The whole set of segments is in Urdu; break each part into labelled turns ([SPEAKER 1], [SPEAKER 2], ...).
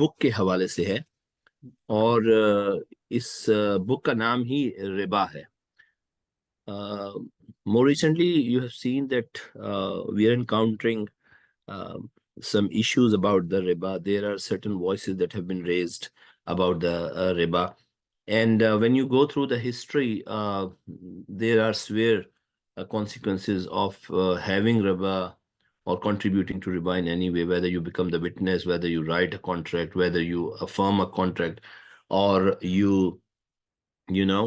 [SPEAKER 1] بک کے حوالے سے ہے اور اس بک کا نام ہی ربا ہے. More recently, you have seen that we are encountering uh, some issues about the riba. There are certain voices that have been raised about the riba. And when you go through the history, there are severe consequences of having riba or contributing to riba in any way, whether you become the witness, whether you write a contract, whether you affirm a contract, or you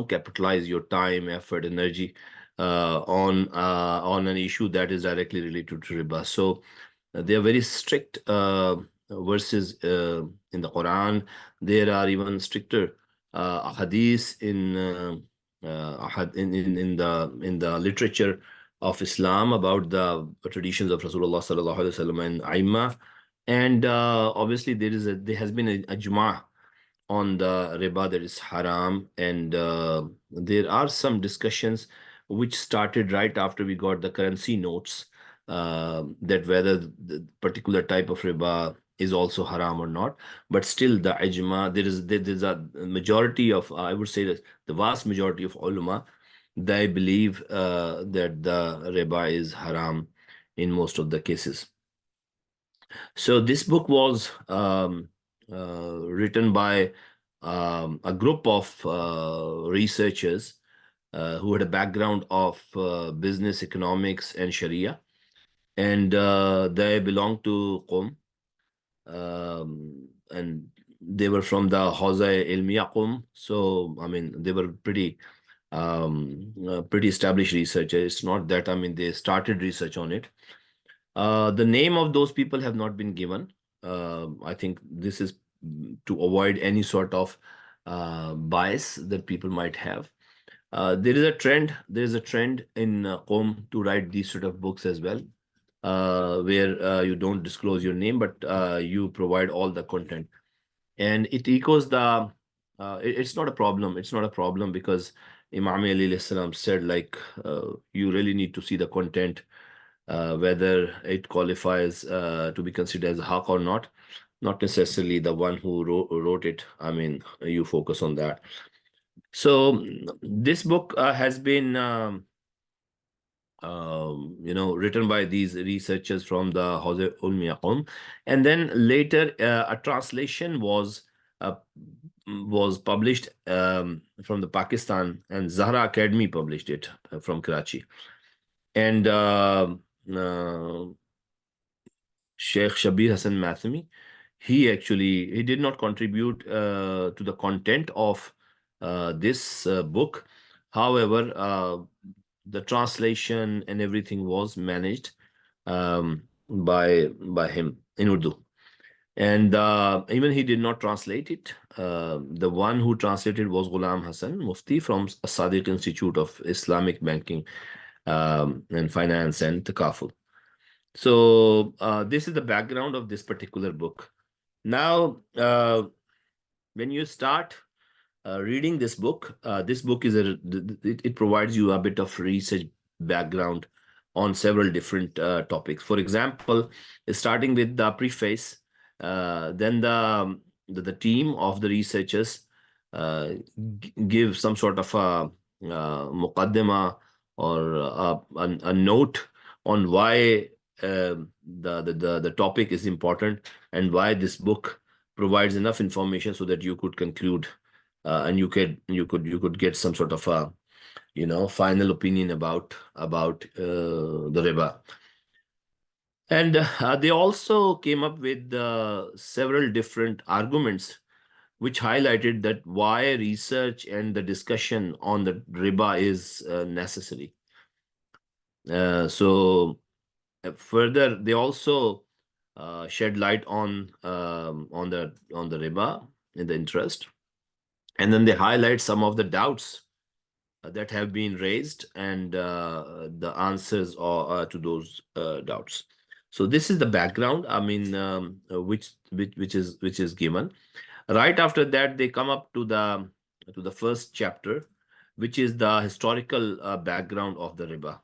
[SPEAKER 1] capitalize your time, effort, energy on an issue that is directly related to riba. So they are very strict verses in the Quran. There are even stricter hadiths in the literature of Islam about the traditions of Rasulullah sallallahu alaihi wasallam and Aima. And obviously there has been a ijma on the riba that is haram, and there are some discussions which started right after we got the currency notes, that whether the particular type of riba is also haram or not. But still the ijma, there's a majority of, I would say that the vast majority of ulama, they believe that the riba is haram in most of the cases. So this book was written by a group of researchers who had a background of business, economics, and Sharia, and they belong to Qom, and they were from the Hawza Ilmiya Qom. So I mean, they were pretty established researchers. It's not that, I mean, they started research on it. The name of those people have not been given. I think this is to avoid any sort of bias that people might have. There is a trend. There is a trend in Qom to write these sort of books as well, where you don't disclose your name, but you provide all the content, and it echoes the. It's not a problem. It's not a problem because Imam Ali alayhi salam said, like, you really need to see the content, whether it qualifies to be considered as a haq or not necessarily the one who wrote it. I mean, you focus on that. So this book has been written by these researchers from the Hawza Ulmiya Qawm, and then later a translation was published from the Pakistan, and Zahra Academy published it from Karachi. And Sheikh Shabir Hassan Mathami, he did not contribute to the content of this book. However, the translation and everything was managed by him in Urdu. And even he did not translate it. The one who translated was Ghulam Hassan Mufti from Sadiq Institute of Islamic Banking and Finance and Takaful. So this is the background of this particular book. Now, when you start reading this book is it provides you a bit of research background on several different topics. For example, starting with the preface, then the team of the researchers give some sort of a muqaddima or a note on why the topic is important and why this book provides enough information so that you could conclude and you could get some sort of a final opinion about the riba. And they also came up with several different arguments which highlighted that why research and the discussion on the riba is necessary. So further, they also shed light on the riba and the interest, and then they highlight some of the doubts that have been raised and the answers to those doubts. So this is the background, I mean, which is given. Right after that, they come up to the first chapter, which is the historical background of the riba.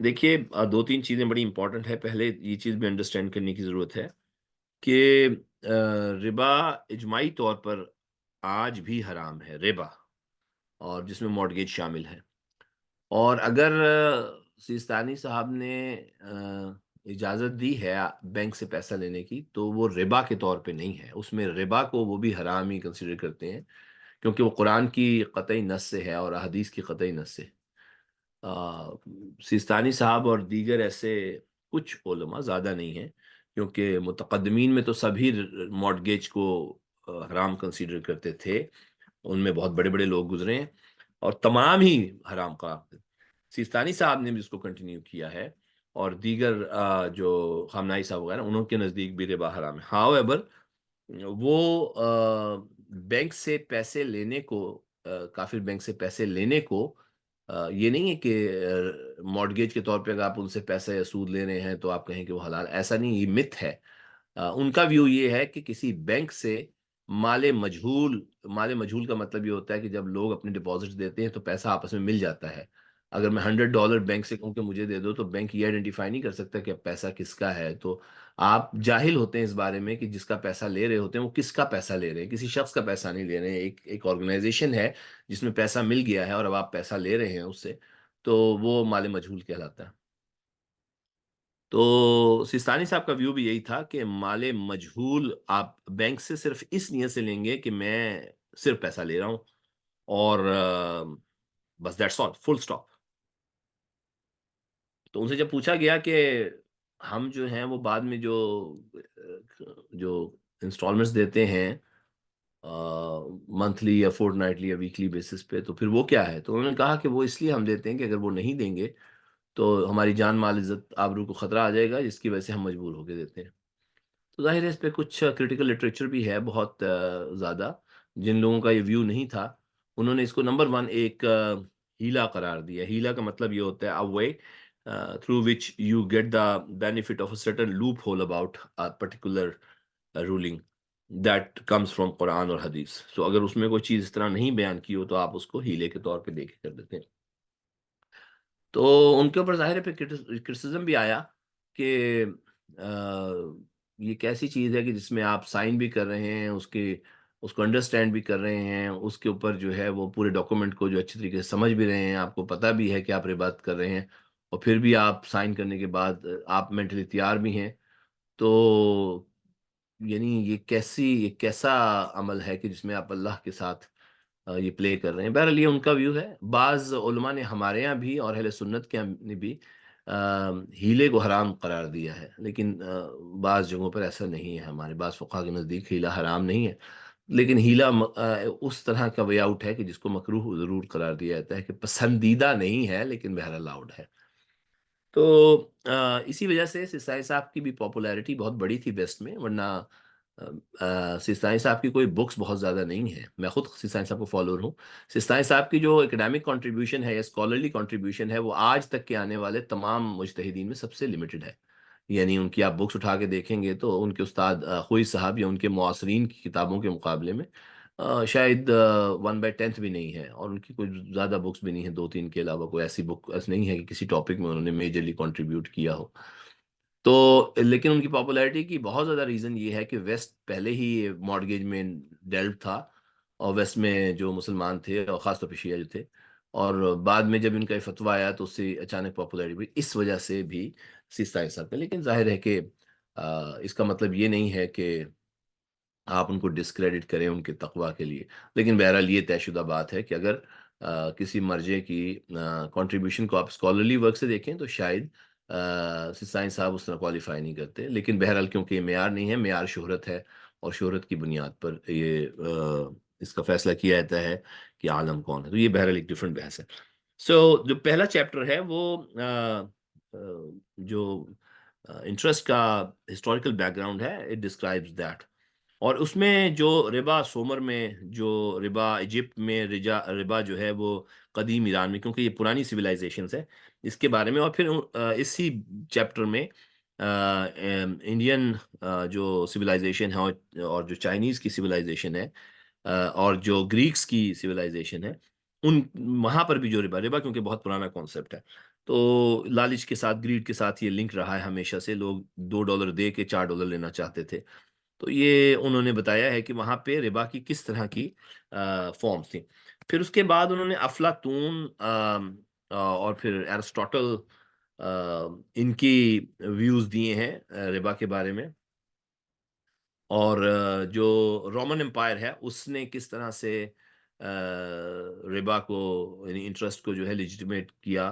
[SPEAKER 1] دیکھیے دو تین چیزیں بڑی امپورٹنٹ ہے. پہلے یہ چیز بھی انڈرسٹینڈ کرنے کی ضرورت ہے کہ ربا اجماعی طور پر آج بھی حرام ہے، ربا، اور جس میں مارٹگیج شامل ہے. اور اگر سیستانی صاحب نے اجازت دی ہے بینک سے پیسہ لینے کی، تو وہ ربا کے طور پہ نہیں ہے. اس میں ربا کو وہ بھی حرام ہی کنسیڈر کرتے ہیں، کیونکہ وہ قرآن کی قطعی نص سے ہے اور احادیث کی قطعی نص سے. سیستانی صاحب اور دیگر ایسے کچھ علماء، زیادہ نہیں ہیں، کیونکہ متقدمین میں تو سبھی مارٹگیج کو حرام کنسیڈر کرتے تھے. ان میں بہت بڑے بڑے لوگ گزرے ہیں اور تمام ہی حرام قرار دیتے. سیستانی صاحب نے بھی اس کو کنٹینیو کیا ہے، اور دیگر جو خامنائی صاحب وغیرہ، انہوں کے نزدیک بھی ربا حرام ہے. ہاؤ ایور، وہ بینک سے پیسے لینے کو، کافر بینک سے پیسے لینے کو، یہ نہیں ہے کہ مارٹگیج کے طور پہ اگر آپ ان سے پیسے یا سود لے رہے ہیں تو آپ کہیں کہ وہ حلال. ایسا نہیں، یہ مت ہے. ان کا ویو یہ ہے کہ کسی بینک سے مال مجہول کا مطلب یہ ہوتا ہے کہ جب لوگ اپنے ڈپازٹ دیتے ہیں تو پیسہ آپس میں مل جاتا ہے. اگر میں $100 بینک سے کہوں کہ مجھے دے دو، تو بینک یہ آئیڈینٹیفائی نہیں کر سکتا کہ اب پیسہ کس کا ہے. تو آپ جاہل ہوتے ہیں اس بارے میں کہ جس کا پیسہ لے رہے ہوتے ہیں وہ کس کا پیسہ لے رہے ہیں. کسی شخص کا پیسہ نہیں لے رہے ہیں، ایک آرگنائزیشن ہے جس میں پیسہ مل گیا ہے اور اب آپ پیسہ لے رہے ہیں اس سے، تو وہ مال مجہول کہلاتا ہے. تو سیستانی صاحب کا ویو بھی یہی تھا کہ مال مجہول آپ بینک سے صرف اس نیت سے لیں گے کہ میں صرف پیسہ لے رہا ہوں، اور بس دیٹس آل، فل اسٹاپ. تو ان سے جب پوچھا گیا کہ ہم جو ہیں وہ بعد میں جو انسٹالمنٹس دیتے ہیں منتھلی یا فورٹ نائٹلی یا ویکلی بیسس پہ، تو پھر وہ کیا ہے؟ تو انہوں نے کہا کہ وہ اس لیے ہم دیتے ہیں کہ اگر وہ نہیں دیں گے تو ہماری جان مال عزت آبرو کو خطرہ آ جائے گا، جس کی وجہ سے ہم مجبور ہو کے دیتے ہیں. تو ظاہر ہے اس پہ کچھ کریٹیکل لٹریچر بھی ہے بہت زیادہ. جن لوگوں کا یہ ویو نہیں تھا، انہوں نے اس کو نمبر 1 ایک ہیلا قرار دیا. ہیلا کا مطلب یہ ہوتا ہے a way through which you get the benefit of a certain loophole about a particular ruling that comes from قرآن اور حدیث. سو اگر اس میں کوئی چیز اس طرح نہیں بیان کی ہو تو آپ اس کو ہیلے کے طور پہ دیکھ کر دیتے ہیں. تو ان کے اوپر ظاہر پہ کرٹیسزم بھی آیا کہ یہ کیسی چیز ہے کہ جس میں آپ سائن بھی کر رہے ہیں، اس کو انڈرسٹینڈ بھی کر رہے ہیں، اس کے اوپر جو ہے وہ پورے ڈاکومنٹ کو جو اچھی طریقے سے سمجھ بھی رہے ہیں، آپ کو پتہ بھی ہے کہ آپ ربات کر رہے ہیں، اور پھر بھی آپ سائن کرنے کے بعد آپ مینٹلی تیار بھی ہیں. تو یعنی یہ کیسا عمل ہے کہ جس میں آپ اللہ کے ساتھ یہ پلے کر رہے ہیں. بہرحال یہ ان کا ویو ہے. بعض علماء نے ہمارے ہاں بھی اور اہل سنت کے نے بھی ہیلے کو حرام قرار دیا ہے، لیکن بعض جگہوں پر ایسا نہیں ہے. ہمارے بعض فقہا کے نزدیک ہیلا حرام نہیں ہے، لیکن ہیلا اس طرح کا وے آؤٹ ہے کہ جس کو مکروہ ضرور قرار دیا جاتا ہے، کہ پسندیدہ نہیں ہے لیکن بہرحال لاؤڈ ہے. تو اسی وجہ سے سیستانی صاحب کی بھی پاپولیرٹی بہت بڑی تھی ویسٹ میں، ورنہ سیستانی صاحب کی کوئی بکس بہت زیادہ نہیں ہے. میں خود سیستانی صاحب کو فالوور ہوں. سیستانی صاحب کی جو اکیڈیمک کنٹریبیوشن ہے یا اسکالرلی کنٹریبیوشن ہے، وہ آج تک کے آنے والے تمام مجتہدین میں سب سے لمیٹڈ ہے. یعنی ان کی آپ بکس اٹھا کے دیکھیں گے تو ان کے استاد خوئی صاحب یا ان کے معاصرین کی کتابوں کے مقابلے میں شاید 1/10 بھی نہیں ہے، اور ان کی کوئی زیادہ بکس بھی نہیں ہے. 2-3 کے علاوہ کوئی ایسی بک ایسی نہیں ہے کہ کسی ٹاپک میں انہوں نے میجرلی کنٹریبیوٹ کیا ہو. تو لیکن ان کی پاپولیرٹی کی بہت زیادہ ریزن یہ ہے کہ ویسٹ پہلے ہی مارٹگیج میں ڈیلپ تھا، اور ویسٹ میں جو مسلمان تھے اور خاص طور پہ شیعہ جو تھے، اور بعد میں جب ان کا فتویٰ آیا تو اس سے اچانک پاپولیرٹی ہوئی. اس وجہ سے بھی سیستانی صاحب کا. لیکن ظاہر ہے کہ اس کا مطلب یہ نہیں ہے کہ آپ ان کو ڈسکریڈٹ کریں ان کے تقوی کے لیے. لیکن بہرحال یہ طے شدہ بات ہے کہ اگر کسی مرجع کی کنٹریبیوشن کو آپ اسکالرلی ورک سے دیکھیں تو شاید سیستانی صاحب اس طرح کوالیفائی نہیں کرتے. لیکن بہرحال کیونکہ یہ معیار نہیں ہے، معیار شہرت ہے، اور شہرت کی بنیاد پر یہ اس کا فیصلہ کیا جاتا ہے کہ عالم کون ہے. تو یہ بہرحال ایک ڈفرینٹ بحث ہے. سو جو پہلا چیپٹر ہے وہ جو انٹرسٹ کا ہسٹوریکل بیک گراؤنڈ ہے، اٹ ڈسکرائبز دیٹ. اور اس میں جو ربا سومر میں، جو ربا ایجپٹ میں، ربا جو ہے وہ قدیم ایران میں، کیونکہ یہ پرانی سویلائزیشنز ہے، اس کے بارے میں. اور پھر اسی چیپٹر میں انڈین جو سویلائزیشن ہے اور جو چائنیز کی سویلائزیشن ہے اور جو گریکس کی سویلائزیشن ہے، وہاں پر بھی جو ربا کیونکہ بہت پرانا کانسیپٹ ہے، تو لالچ کے ساتھ، گریڈ کے ساتھ یہ لنک رہا ہے ہمیشہ سے. لوگ $2 دے کے $4 لینا چاہتے تھے. تو یہ انہوں نے بتایا ہے کہ وہاں پہ ربا کی کس طرح کی فارمز تھیں. پھر اس کے بعد انہوں نے افلاطون اور پھر ایرسٹوٹل ان کی ویوز دیے ہیں ربا کے بارے میں. اور جو رومن امپائر ہے اس نے کس طرح سے ربا کو یعنی انٹرسٹ کو جو ہے لیجیٹیمیٹ کیا.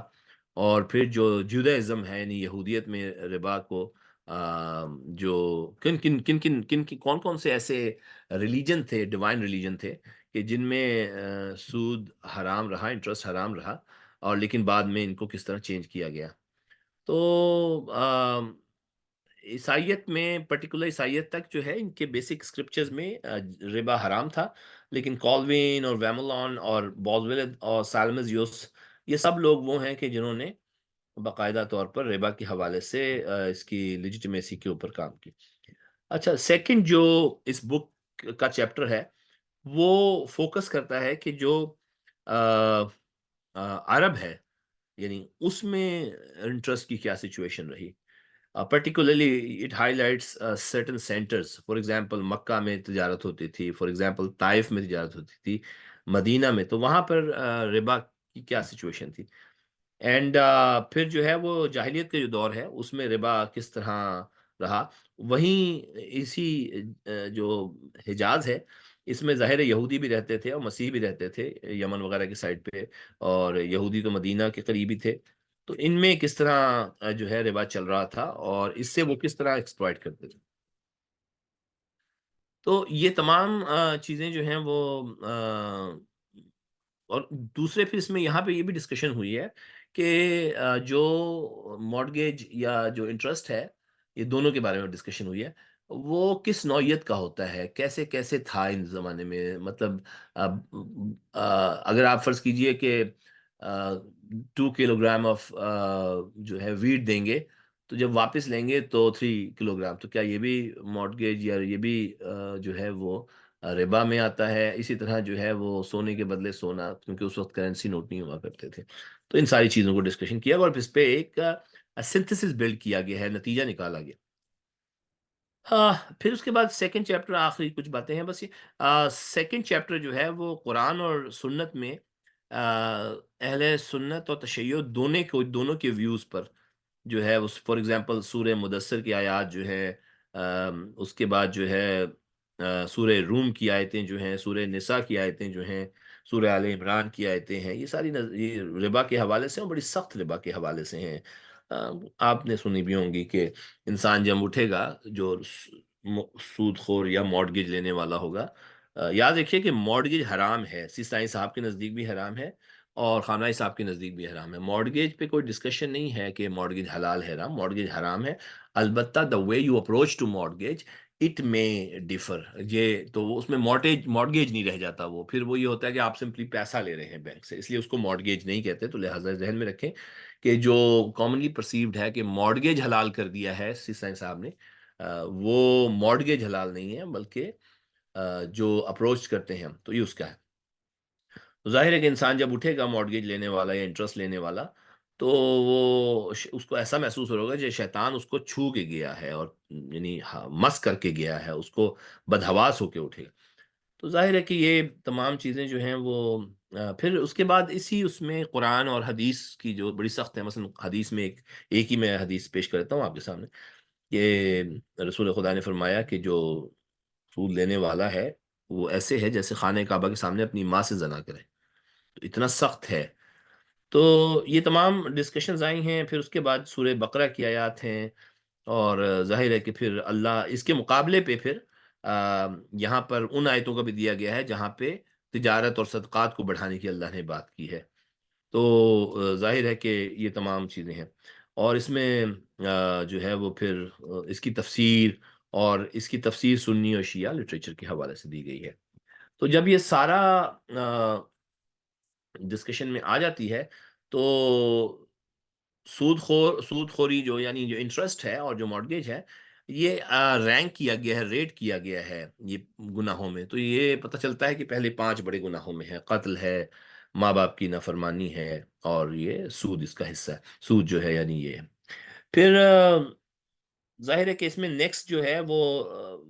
[SPEAKER 1] اور پھر جو جودائزم ہے یعنی یہودیت میں ربا کو جو کون کون سے ایسے ریلیجن تھے، ڈیوائن ریلیجن تھے کہ جن میں سود حرام رہا، انٹرسٹ حرام رہا، اور لیکن بعد میں ان کو کس طرح چینج کیا گیا. تو عیسائیت میں پرٹیکولر عیسائیت تک جو ہے ان کے بیسک اسکرپچرز میں ربا حرام تھا، لیکن کالوین اور ویمولون اور بوزویل اور سالمز یوس یہ سب لوگ وہ ہیں کہ جنہوں نے باقاعدہ طور پر ربا کے حوالے سے اس کی لیجیٹیمیسی کے اوپر کام کی. اچھا، سیکنڈ جو اس بک کا چیپٹر ہے وہ فوکس کرتا ہے کہ جو عرب ہے یعنی اس میں انٹرسٹ کی کیا سچویشن رہی. Particularly it highlights certain centers. For example مکہ میں تجارت ہوتی تھی، for example طائف میں تجارت ہوتی تھی، مدینہ میں، تو وہاں پر ربا کی کیا سچویشن تھی. اینڈ پھر جو ہے وہ جاہلیت کا جو دور ہے اس میں ربا کس طرح رہا. وہیں اسی جو حجاز ہے اس میں ظاہر یہودی بھی رہتے تھے اور مسیح بھی رہتے تھے یمن وغیرہ کی سائڈ پہ، اور یہودی تو مدینہ کے قریبی تھے. تو ان میں کس طرح جو ہے ربا چل رہا تھا اور اس سے وہ کس طرح ایکسپلائٹ کرتے تھے. تو یہ تمام چیزیں جو ہیں وہ اور دوسرے پھر اس میں یہاں پہ یہ بھی ڈسکشن ہوئی ہے کہ جو مارگیج یا جو انٹرسٹ ہے، یہ دونوں کے بارے میں ڈسکشن ہوئی ہے، وہ کس نوعیت کا ہوتا ہے، کیسے کیسے تھا ان زمانے میں. مطلب اگر آپ فرض کیجئے کہ 2 کلو گرام آف جو ہے ویٹ دیں گے تو جب واپس لیں گے تو 3 کلو گرام، تو کیا یہ بھی مارگیج یا یہ بھی جو ہے وہ ربا میں آتا ہے. اسی طرح جو ہے وہ سونے کے بدلے سونا، کیونکہ اس وقت کرنسی نوٹ نہیں ہوا کرتے تھے. تو ان ساری چیزوں کو ڈسکشن کیا اور اس پہ ایک سنتھسس بلڈ کیا گیا ہے، نتیجہ نکالا گیا. پھر اس کے بعد سیکنڈ چیپٹر، آخری کچھ باتیں ہیں بس. یہ سیکنڈ چیپٹر جو ہے وہ قرآن اور سنت میں اہل سنت اور تشیع دونوں کے ویوز پر جو ہے اس فار ایگزامپل سورہ مدثر کی آیات جو ہے، اس کے بعد جو ہے سورہ روم کی آیتیں جو ہیں، سورہ نساء کی آیتیں جو ہیں، سورہ آل عمران کی آیتیں ہیں، یہ ساری یہ ربا کے حوالے سے اور بڑی سخت ربا کے حوالے سے ہیں. آپ نے سنی بھی ہوں گی کہ انسان جب اٹھے گا جو سود خور یا مارٹگیج لینے والا ہوگا، یاد رکھیے کہ مارٹگیج حرام ہے، سائیں صاحب کے نزدیک بھی حرام ہے اور خانہ صاحب کے نزدیک بھی حرام ہے. مارٹگیج پہ کوئی ڈسکشن نہیں ہے کہ مارٹگیج حلال ہے حرام، مارٹگیج حرام ہے. البتہ the way you approach to mortgage it may differ. یہ تو اس میں مارٹگیج نہیں رہ جاتا، وہ پھر وہ یہ ہوتا ہے کہ آپ سمپلی پیسہ لے رہے ہیں بینک سے، اس لیے اس کو مارٹگیج نہیں کہتے. تو لہٰذا ذہن میں رکھیں کہ جو کامنلی پرسیوڈ ہے کہ مارٹگیج حلال کر دیا ہے سائیں صاحب نے، وہ مارٹگیج حلال نہیں ہے، بلکہ جو اپروچ کرتے ہیں ہم تو یہ اس کا ہے. تو ظاہر ہے کہ انسان جب اٹھے گا مارٹگیج لینے والا یا انٹرسٹ لینے والا، تو وہ اس کو ایسا محسوس ہوگا کہ شیطان اس کو چھو کے گیا ہے اور یعنی مس کر کے گیا ہے، اس کو بدحواس ہو کے اٹھے گا. تو ظاہر ہے کہ یہ تمام چیزیں جو ہیں وہ پھر اس کے بعد اس میں قرآن اور حدیث کی جو بڑی سخت ہے. مثلا حدیث میں ایک ہی میں حدیث پیش کرتا ہوں آپ کے سامنے کہ رسول خدا نے فرمایا کہ جو سود لینے والا ہے وہ ایسے ہے جیسے خانہ کعبہ کے سامنے اپنی ماں سے زنا کرے. تو اتنا سخت ہے. تو یہ تمام ڈسکشنز آئی ہیں. پھر اس کے بعد سورہ بقرہ کی آیات ہیں، اور ظاہر ہے کہ پھر اللہ اس کے مقابلے پہ پھر یہاں پر ان آیتوں کا بھی دیا گیا ہے جہاں پہ تجارت اور صدقات کو بڑھانے کی اللہ نے بات کی ہے. تو ظاہر ہے کہ یہ تمام چیزیں ہیں. اور اس میں جو ہے وہ پھر اس کی تفسیر، اور اس کی تفسیر سنی اور شیعہ لٹریچر کے حوالے سے دی گئی ہے. تو جب یہ سارا ڈسکشن میں آ جاتی ہے تو سود خوری جو یعنی جو انٹرسٹ ہے اور جو مارٹگیج ہے، یہ رینک کیا گیا ہے، ریٹ کیا گیا ہے یہ گناہوں میں. تو یہ پتہ چلتا ہے کہ پہلے 5 بڑے گناہوں میں ہے، قتل ہے، ماں باپ کی نافرمانی ہے، اور یہ سود اس کا حصہ ہے. سود جو ہے یعنی یہ ہے. پھر ظاہر ہے کہ اس میں نیکسٹ جو ہے وہ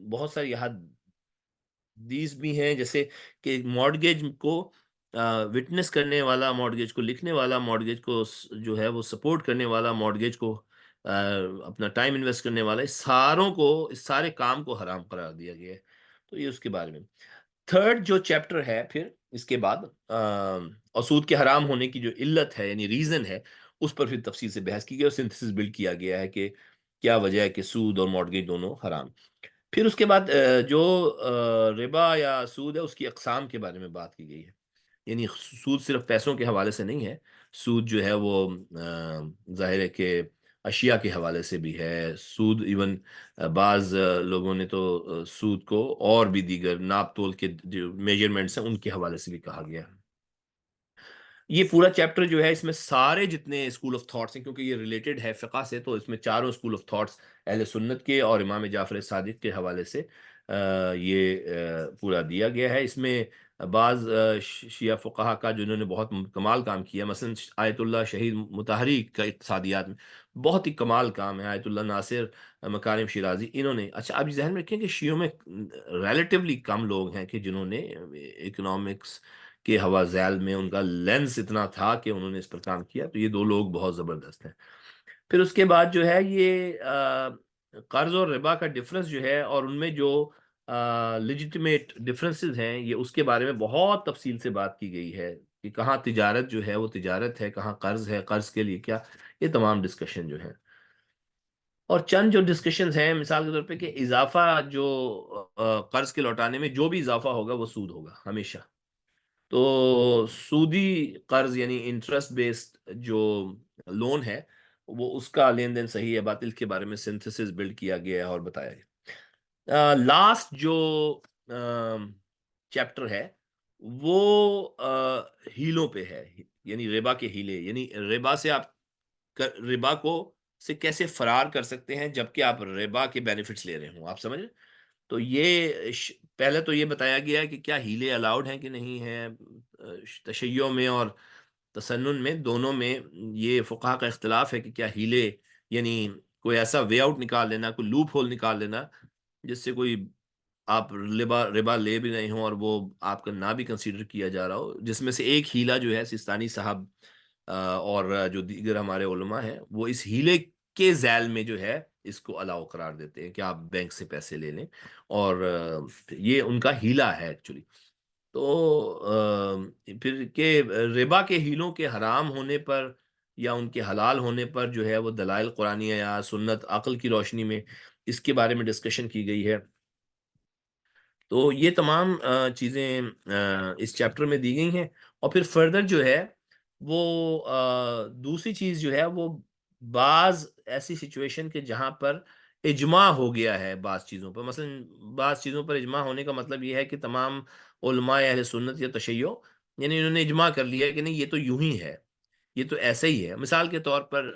[SPEAKER 1] بہت ساری حدیث بھی ہیں، جیسے کہ مارگیج کو وٹنس کرنے والا، مارگیج کو لکھنے والا، مارگیج کو جو ہے وہ سپورٹ کرنے والا، مارگیج کو اپنا ٹائم انویسٹ کرنے والا، اس ساروں کو، اس سارے کام کو حرام قرار دیا گیا ہے. تو یہ اس کے بارے میں. تھرڈ جو چیپٹر ہے پھر اس کے بعد، اور سود کے حرام ہونے کی جو علت ہے یعنی ریزن ہے، اس پر پھر تفصیل سے بحث کی گئی اور سنتھسس بلڈ کیا گیا ہے کہ کیا وجہ ہے کہ سود اور مارگیج دونوں حرام. پھر اس کے بعد جو ربا یا سود ہے اس کی اقسام کے بارے میں بات کی گئی ہے. یعنی سود صرف پیسوں کے حوالے سے نہیں ہے، سود جو ہے وہ ظاہر ہے کہ اشیاء کے حوالے سے بھی ہے. سود ایون بعض لوگوں نے تو سود کو اور بھی دیگر ناپ تول کے جو میجرمنٹس ہیں ان کے حوالے سے بھی کہا گیا ہے. یہ پورا چیپٹر جو ہے اس میں سارے جتنے اسکول آف تھاٹس ہیں، کیونکہ یہ ریلیٹڈ ہے فقہ سے، تو اس میں چاروں اسکول آف تھاٹس اہل سنت کے اور امام جعفر صادق کے حوالے سے یہ پورا دیا گیا ہے. اس میں بعض شیعہ فقہا کا جنہوں نے بہت کمال کام کیا، مثلا آیت اللہ شہید مطہری کا اقتصادیات میں بہت ہی کمال کام ہے، آیت اللہ ناصر مکارم شیرازی، انہوں نے. اچھا اب ذہن میں رکھیں کہ شیعوں میں ریلیٹیولی کم لوگ ہیں کہ جنہوں نے اکنامکس کے ہوا ذیل میں ان کا لینس اتنا تھا کہ انہوں نے اس پر کام کیا. تو یہ دو لوگ بہت زبردست ہیں. پھر اس کے بعد جو ہے یہ قرض اور ربا کا ڈفرنس جو ہے اور ان میں جو لیجیٹمیٹ ڈفرنسز ہیں، یہ اس کے بارے میں بہت تفصیل سے بات کی گئی ہے کہ کہاں تجارت جو ہے وہ تجارت ہے، کہاں قرض ہے، قرض کے لیے کیا. یہ تمام ڈسکشن جو ہے، اور چند جو ڈسکشنز ہیں مثال کے طور پہ کہ اضافہ جو قرض کے لوٹانے میں جو بھی اضافہ ہوگا وہ سود ہوگا ہمیشہ. تو سودی قرض یعنی انٹرسٹ بیسڈ جو لون ہے، وہ اس کا لین دین صحیح ہے باطل کے بارے میں سنتھسس بلڈ کیا گیا ہے اور بتایا گیا. لاسٹ جو چیپٹر ہے وہ ہیلوں پہ ہے، یعنی ربا کے ہیلے، یعنی ربا سے آپ ربا کو سے کیسے فرار کر سکتے ہیں جبکہ آپ ربا کے بینیفٹس لے رہے ہوں. آپ سمجھ رہے ہیں؟ تو یہ پہلے تو یہ بتایا گیا ہے کہ کیا ہیلے الاؤڈ ہیں کہ نہیں ہیں. تشیع میں اور تسنن میں دونوں میں یہ فقہا کا اختلاف ہے کہ کیا ہیلے یعنی کوئی ایسا وے آؤٹ نکال لینا، کوئی لوپ ہول نکال لینا جس سے کوئی آپ ربا لے بھی نہیں ہوں اور وہ آپ کا نہ بھی کنسیڈر کیا جا رہا ہو. جس میں سے ایک ہیلا جو ہے سستانی صاحب اور جو دیگر ہمارے علماء ہیں وہ اس ہیلے کے ذیل میں جو ہے اس کو الاؤ قرار دیتے ہیں کہ آپ بینک سے پیسے لے لیں، اور یہ ان کا ہیلا ہے ایکچولی. تو پھر کہ ربا کے ہیلوں کے حرام ہونے پر یا ان کے حلال ہونے پر جو ہے وہ دلائل قرآنیہ یا سنت عقل کی روشنی میں اس کے بارے میں ڈسکشن کی گئی ہے. تو یہ تمام چیزیں اس چیپٹر میں دی گئی ہیں. اور پھر فردر جو ہے وہ دوسری چیز جو ہے وہ بعض ایسی سچویشن کے جہاں پر اجماع ہو گیا ہے بعض چیزوں پر، مثلا بعض چیزوں پر اجماع ہونے کا مطلب یہ ہے کہ تمام علماء اہل سنت یا تشیع یعنی انہوں نے اجماع کر لیا ہے کہ نہیں یہ تو یوں ہی ہے، یہ تو ایسا ہی ہے. مثال کے طور پر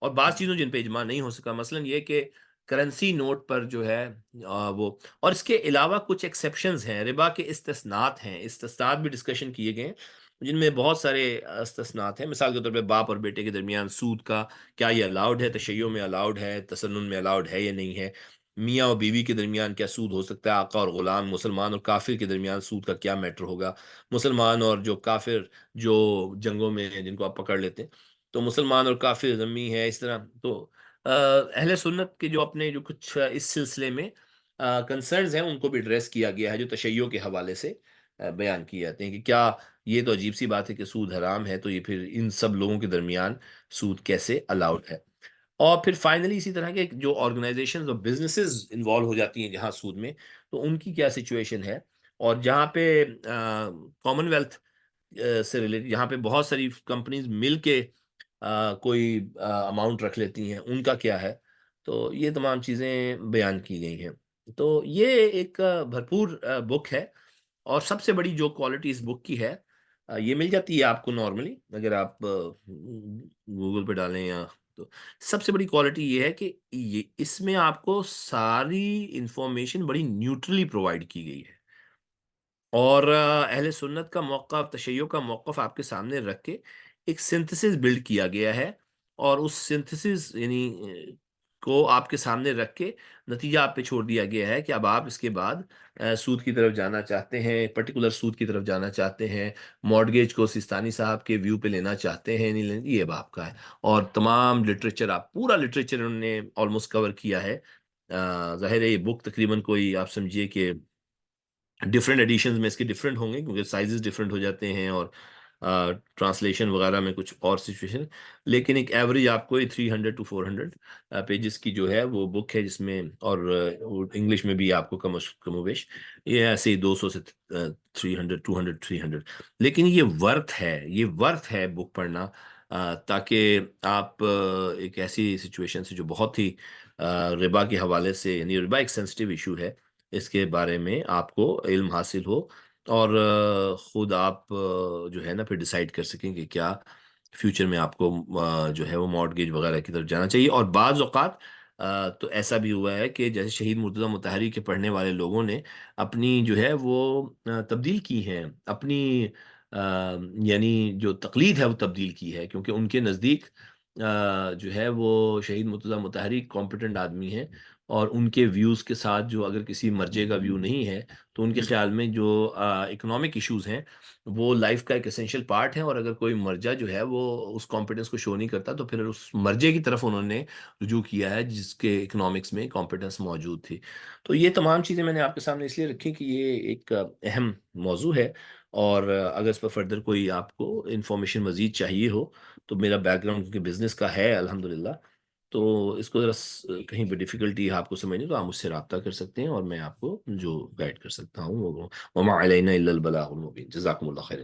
[SPEAKER 1] اور بعض چیزوں جن پہ اجماع نہیں ہو سکا، مثلا یہ کہ کرنسی نوٹ پر جو ہے وہ، اور اس کے علاوہ کچھ ایکسیپشنز ہیں، ربا کے استثناءات ہیں، استثناءات بھی ڈسکشن کیے گئے ہیں جن میں بہت سارے استثناءات ہیں. مثال کے طور پہ باپ اور بیٹے کے درمیان سود کا کیا یہ الاؤڈ ہے، تشیع میں الاؤڈ ہے، تسنن میں الاؤڈ ہے یا نہیں ہے. میاں اور بیوی کے درمیان کیا سود ہو سکتا ہے، آقا اور غلام، مسلمان اور کافر کے درمیان سود کا کیا میٹر ہوگا، مسلمان اور جو کافر جو جنگوں میں جن کو آپ پکڑ لیتے ہیں تو مسلمان اور کافر ذمی ہے اس طرح. تو اہل سنت کے جو اپنے جو کچھ اس سلسلے میں کنسرنز ہیں ان کو بھی ایڈریس کیا گیا ہے جو تشیع کے حوالے سے بیان کیے جاتے ہیں کہ کیا یہ تو عجیب سی بات ہے کہ سود حرام ہے، تو یہ پھر ان سب لوگوں کے درمیان سود کیسے الاؤڈ ہے. اور پھر فائنلی اسی طرح کے جو آرگنائزیشنز اور بزنسز انوالو ہو جاتی ہیں جہاں سود میں، تو ان کی کیا سچویشن ہے. اور جہاں پہ کامن ویلتھ سے ریلیٹڈ جہاں پہ بہت ساری کمپنیز مل کے کوئی اماؤنٹ رکھ لیتی ہیں ان کا کیا ہے. تو یہ تمام چیزیں بیان کی گئی ہیں. تو یہ ایک بھرپور بک ہے، اور سب سے بڑی جو کوالٹی اس بک کی ہے یہ مل جاتی ہے آپ کو نارملی اگر آپ گوگل پہ ڈالیں یا تو. سب سے بڑی کوالٹی یہ ہے کہ اس میں آپ کو ساری انفارمیشن بڑی نیوٹرلی پرووائڈ کی گئی ہے، اور اہل سنت کا موقف، تشیع کا موقف آپ کے سامنے رکھ کے ایک سنتھسس بلڈ کیا گیا ہے. اور اس سنتھسس یعنی کو آپ کے سامنے رکھ کے نتیجہ آپ پہ چھوڑ دیا گیا ہے کہ اب آپ اس کے بعد سود کی طرف جانا چاہتے ہیں، پرٹیکولر سود کی طرف جانا چاہتے ہیں، مارگیج کو سیستانی صاحب کے ویو پہ لینا چاہتے ہیں، نہیں لینا، یہ اب آپ کا ہے۔ اور تمام لٹریچر، آپ پورا لٹریچر انہوں نے آلموسٹ کور کیا ہے۔ ظاہر ہے یہ بک تقریباً کوئی آپ سمجھیے کہ ڈفرینٹ ایڈیشنز میں اس کے ڈفرینٹ ہوں گے، کیونکہ سائزز ڈفرینٹ ہو جاتے ہیں اور ٹرانسلیشن وغیرہ میں کچھ اور سچویشن، لیکن ایک ایوریج آپ کو 300 to 400 پیجز کی جو ہے وہ بک ہے، جس میں اور انگلش میں بھی آپ کو کم و بیش یہ ایسے ہی 200 سے 300 200 300، لیکن یہ ورتھ ہے بک پڑھنا، تاکہ آپ ایک ایسی سچویشن سے جو بہت ہی ربا کے حوالے سے، یعنی ربا ایک سینسٹیو ایشو ہے، اس کے بارے میں آپ کو علم حاصل ہو، اور خود آپ جو ہے نا پھر ڈیسائیڈ کر سکیں کہ کیا فیوچر میں آپ کو جو ہے وہ مارٹگیج وغیرہ کی طرف جانا چاہیے۔ اور بعض اوقات تو ایسا بھی ہوا ہے کہ جیسے شہید مرتضیٰ مطہری کے پڑھنے والے لوگوں نے اپنی جو ہے وہ تبدیل کی ہیں، اپنی یعنی جو تقلید ہے وہ تبدیل کی ہے، کیونکہ ان کے نزدیک جو ہے وہ شہید مرتضیٰ مطہری کمپیٹنٹ آدمی ہیں، اور ان کے ویوز کے ساتھ جو اگر کسی مرجے کا ویو نہیں ہے تو ان کے خیال میں جو اکنامک ایشوز ہیں وہ لائف کا ایک اسینشیل پارٹ ہے، اور اگر کوئی مرجع جو ہے وہ اس کمپیٹنس کو شو نہیں کرتا تو پھر اس مرجے کی طرف انہوں نے رجوع کیا ہے جس کے اکنامکس میں کمپیٹنس موجود تھی۔ تو یہ تمام چیزیں میں نے آپ کے سامنے اس لیے رکھی کہ یہ ایک اہم موضوع ہے، اور اگر اس پر فردر کوئی آپ کو انفارمیشن مزید چاہیے ہو تو میرا بیک گراؤنڈ کیونکہ بزنس کا ہے الحمدللہ، تو اس کو ذرا کہیں پہ ڈیفیکلٹی ہے آپ کو سمجھنے تو آپ مجھ سے رابطہ کر سکتے ہیں، اور میں آپ کو جو گائیڈ کر سکتا ہوں وہ وما علینا الا البلاغ المبین۔ جزاکم اللہ خیرا۔